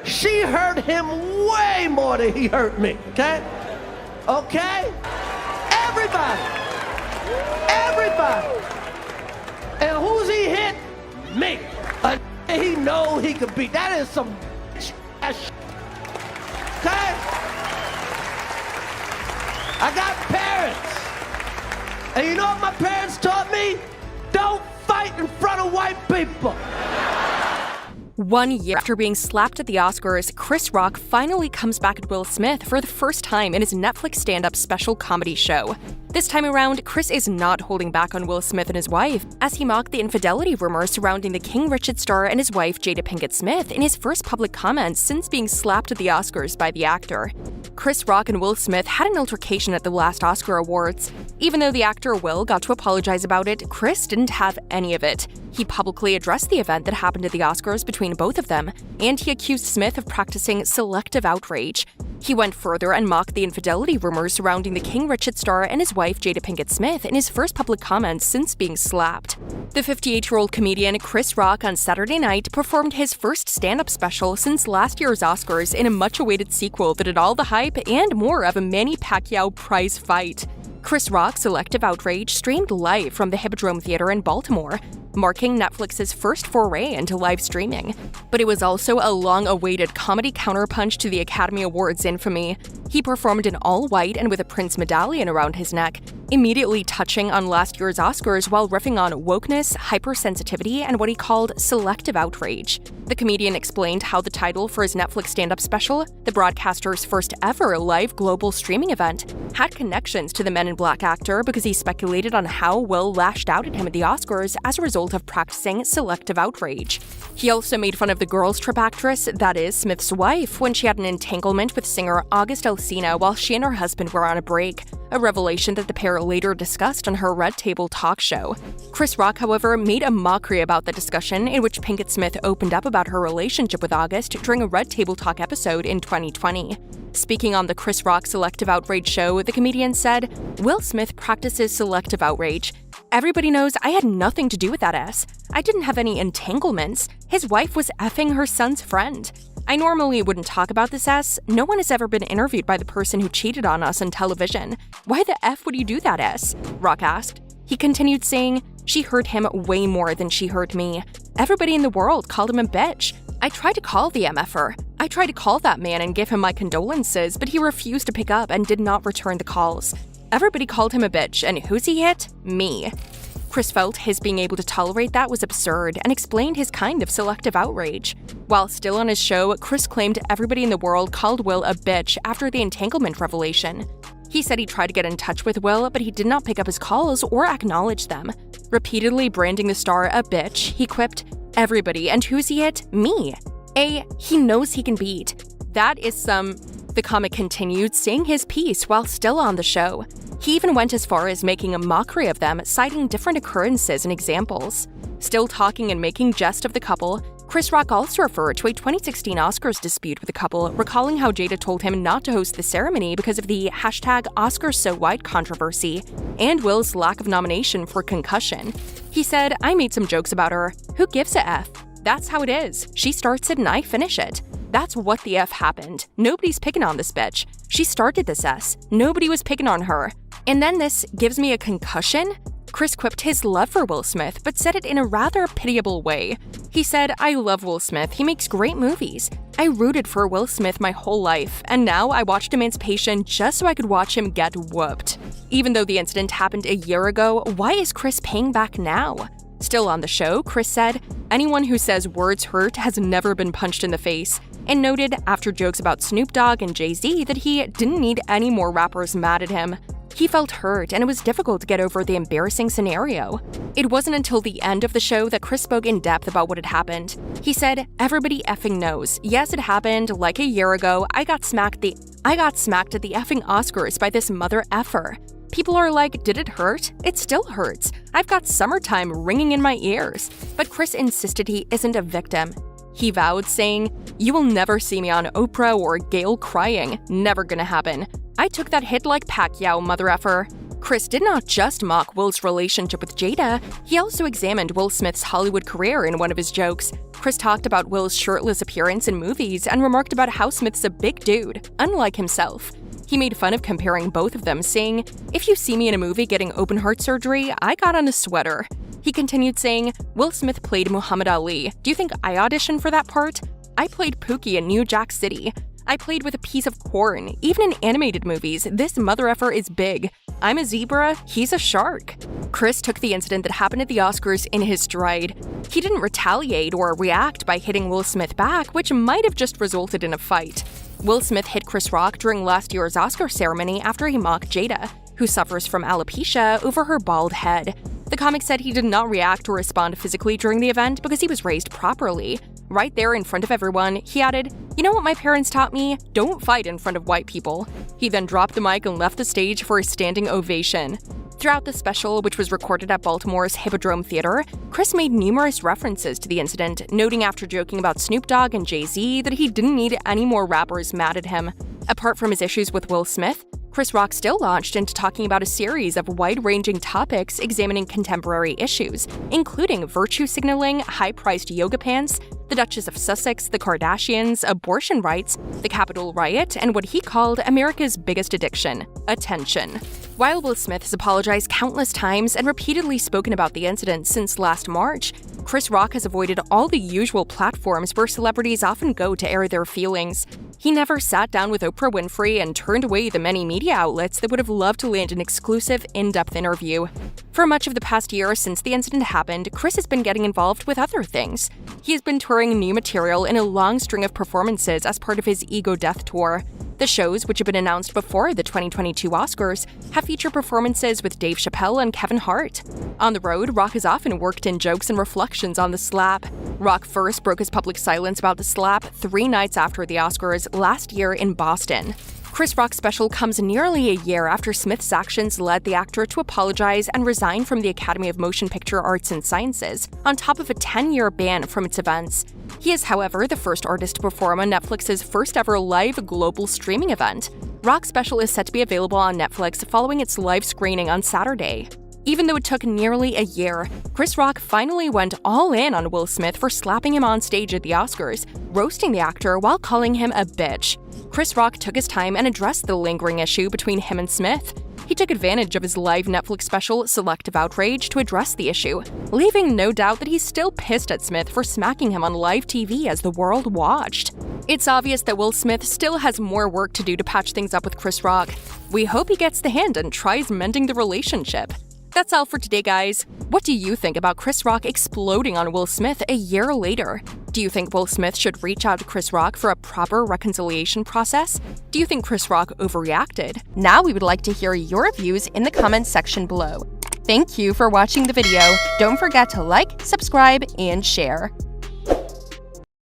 She hurt him way more than he hurt me, okay? Okay? Everybody. And who's he hit? Me. A he know he could beat. That is some ass shit. Okay? I got parents. And you know what my parents taught me? Don't fight in front of white people. 1 year after being slapped at the Oscars, Chris Rock finally comes back at Will Smith for the first time in his Netflix stand-up special comedy show. This time around, Chris is not holding back on Will Smith and his wife, as he mocked the infidelity rumors surrounding the King Richard star and his wife Jada Pinkett Smith in his first public comments since being slapped at the Oscars by the actor. Chris Rock and Will Smith had an altercation at the last Oscar Awards. Even though the actor Will got to apologize about it, Chris didn't have any of it. He publicly addressed the event that happened at the Oscars between both of them, and he accused Smith of practicing selective outrage. He went further and mocked the infidelity rumors surrounding the King Richard star and his wife Jada Pinkett Smith in his first public comments since being slapped. The 58-year-old comedian Chris Rock on Saturday night performed his first stand-up special since last year's Oscars in a much-awaited sequel that had all the hype and more of a Manny Pacquiao prize fight. Chris Rock's Selective Outrage streamed live from the Hippodrome Theater in Baltimore, marking Netflix's first foray into live streaming. But it was also a long-awaited comedy counterpunch to the Academy Awards infamy. He performed in all white and with a Prince medallion around his neck, immediately touching on last year's Oscars while riffing on wokeness, hypersensitivity, and what he called selective outrage. The comedian explained how the title for his Netflix stand-up special, the broadcaster's first ever live global streaming event, had connections to the Men in Black actor because he speculated on how Will lashed out at him at the Oscars as a result of practicing selective outrage. He also made fun of the Girls Trip actress, that is, Smith's wife, when she had an entanglement with singer August Alsina while she and her husband were on a break, a revelation that the pair later discussed on her Red Table talk show. Chris Rock, however, made a mockery about the discussion in which Pinkett Smith opened up about her relationship with August during a Red Table Talk episode in 2020. Speaking on the Chris Rock Selective Outrage show, the comedian said, "Will Smith practices selective outrage. Everybody knows I had nothing to do with that ass. I didn't have any entanglements. His wife was effing her son's friend. I normally wouldn't talk about this ass. No one has ever been interviewed by the person who cheated on us on television. Why the F would you do that, ass?" Rock asked. He continued saying, "She hurt him way more than she hurt me. Everybody in the world called him a bitch. I tried to call the MFer. I tried to call that man and give him my condolences, but he refused to pick up and did not return the calls. Everybody called him a bitch, and who's he hit? Me." Chris felt his being able to tolerate that was absurd and explained his kind of selective outrage. While still on his show, Chris claimed everybody in the world called Will a bitch after the entanglement revelation. He said he tried to get in touch with Will, but he did not pick up his calls or acknowledge them. Repeatedly branding the star a bitch, he quipped, "Everybody, and who's he hit? Me. He knows he can beat. That is some..." The comic continued, saying his piece while still on the show. He even went as far as making a mockery of them, citing different occurrences and examples. Still talking and making jest of the couple, Chris Rock also referred to a 2016 Oscars dispute with the couple, recalling how Jada told him not to host the ceremony because of the #OscarsSoWhite controversy and Will's lack of nomination for Concussion. He said, "I made some jokes about her. Who gives a F? That's how it is. She starts it and I finish it. That's what the F happened. Nobody's picking on this bitch. She started this S. Nobody was picking on her. And then this gives me a concussion?" Chris quipped his love for Will Smith, but said it in a rather pitiable way. He said, "I love Will Smith. He makes great movies. I rooted for Will Smith my whole life, and now I watched Emancipation just so I could watch him get whooped. Even though the incident happened a year ago, why is Chris paying back now?" Still on the show, Chris said, "Anyone who says words hurt has never been punched in the face," and noted, after jokes about Snoop Dogg and Jay-Z, that he didn't need any more rappers mad at him. He felt hurt, and it was difficult to get over the embarrassing scenario. It wasn't until the end of the show that Chris spoke in depth about what had happened. He said, "Everybody effing knows. Yes, it happened, like a year ago. I got smacked at the effing Oscars by this mother effer. People are like, did it hurt? It still hurts. I've got Summertime ringing in my ears." But Chris insisted he isn't a victim. He vowed, saying, "You will never see me on Oprah or Gayle crying. Never gonna happen. I took that hit like Pacquiao, mother effer." Chris did not just mock Will's relationship with Jada, he also examined Will Smith's Hollywood career in one of his jokes. Chris talked about Will's shirtless appearance in movies and remarked about how Smith's a big dude, unlike himself. He made fun of comparing both of them, saying, "If you see me in a movie getting open heart surgery, I got on a sweater." He continued saying, "Will Smith played Muhammad Ali. Do you think I auditioned for that part? I played Pookie in New Jack City. I played with a piece of corn. Even in animated movies, this mother effer is big. I'm a zebra, he's a shark." Chris took the incident that happened at the Oscars in his stride. He didn't retaliate or react by hitting Will Smith back, which might have just resulted in a fight. Will Smith hit Chris Rock during last year's Oscar ceremony after he mocked Jada, who suffers from alopecia, over her bald head. The comic said he did not react or respond physically during the event because he was raised properly. Right there in front of everyone, he added, "You know what my parents taught me? Don't fight in front of white people." He then dropped the mic and left the stage for a standing ovation. Throughout the special, which was recorded at Baltimore's Hippodrome Theater, Chris made numerous references to the incident, noting after joking about Snoop Dogg and Jay-Z that he didn't need any more rappers mad at him. Apart from his issues with Will Smith, Chris Rock still launched into talking about a series of wide-ranging topics examining contemporary issues, including virtue signaling, high-priced yoga pants, the Duchess of Sussex, the Kardashians, abortion rights, the Capitol riot, and what he called America's biggest addiction, attention. While Will Smith has apologized countless times and repeatedly spoken about the incident since last March, Chris Rock has avoided all the usual platforms where celebrities often go to air their feelings. He never sat down with Oprah Winfrey and turned away the many media outlets that would have loved to land an exclusive, in-depth interview. For much of the past year since the incident happened, Chris has been getting involved with other things. He has been touring new material in a long string of performances as part of his Ego Death Tour. The shows, which have been announced before the 2022 Oscars, have featured performances with Dave Chappelle and Kevin Hart. On the road, Rock has often worked in jokes and reflections on the slap. Rock first broke his public silence about the slap 3 nights after the Oscars last year in Boston. Chris Rock's special comes nearly a year after Smith's actions led the actor to apologize and resign from the Academy of Motion Picture Arts and Sciences, on top of a 10-year ban from its events. He is, however, the first artist to perform on Netflix's first-ever live global streaming event. Rock's special is set to be available on Netflix following its live screening on Saturday. Even though it took nearly a year, Chris Rock finally went all in on Will Smith for slapping him on stage at the Oscars, roasting the actor while calling him a bitch. Chris Rock took his time and addressed the lingering issue between him and Smith. He took advantage of his live Netflix special, Selective Outrage, to address the issue, leaving no doubt that he's still pissed at Smith for smacking him on live TV as the world watched. It's obvious that Will Smith still has more work to do to patch things up with Chris Rock. We hope he gets the hint and tries mending the relationship. That's all for today, guys. What do you think about Chris Rock exploding on Will Smith a year later? Do you think Will Smith should reach out to Chris Rock for a proper reconciliation process? Do you think Chris Rock overreacted? Now we would like to hear your views in the comments section below. Thank you for watching the video. Don't forget to like, subscribe, and share.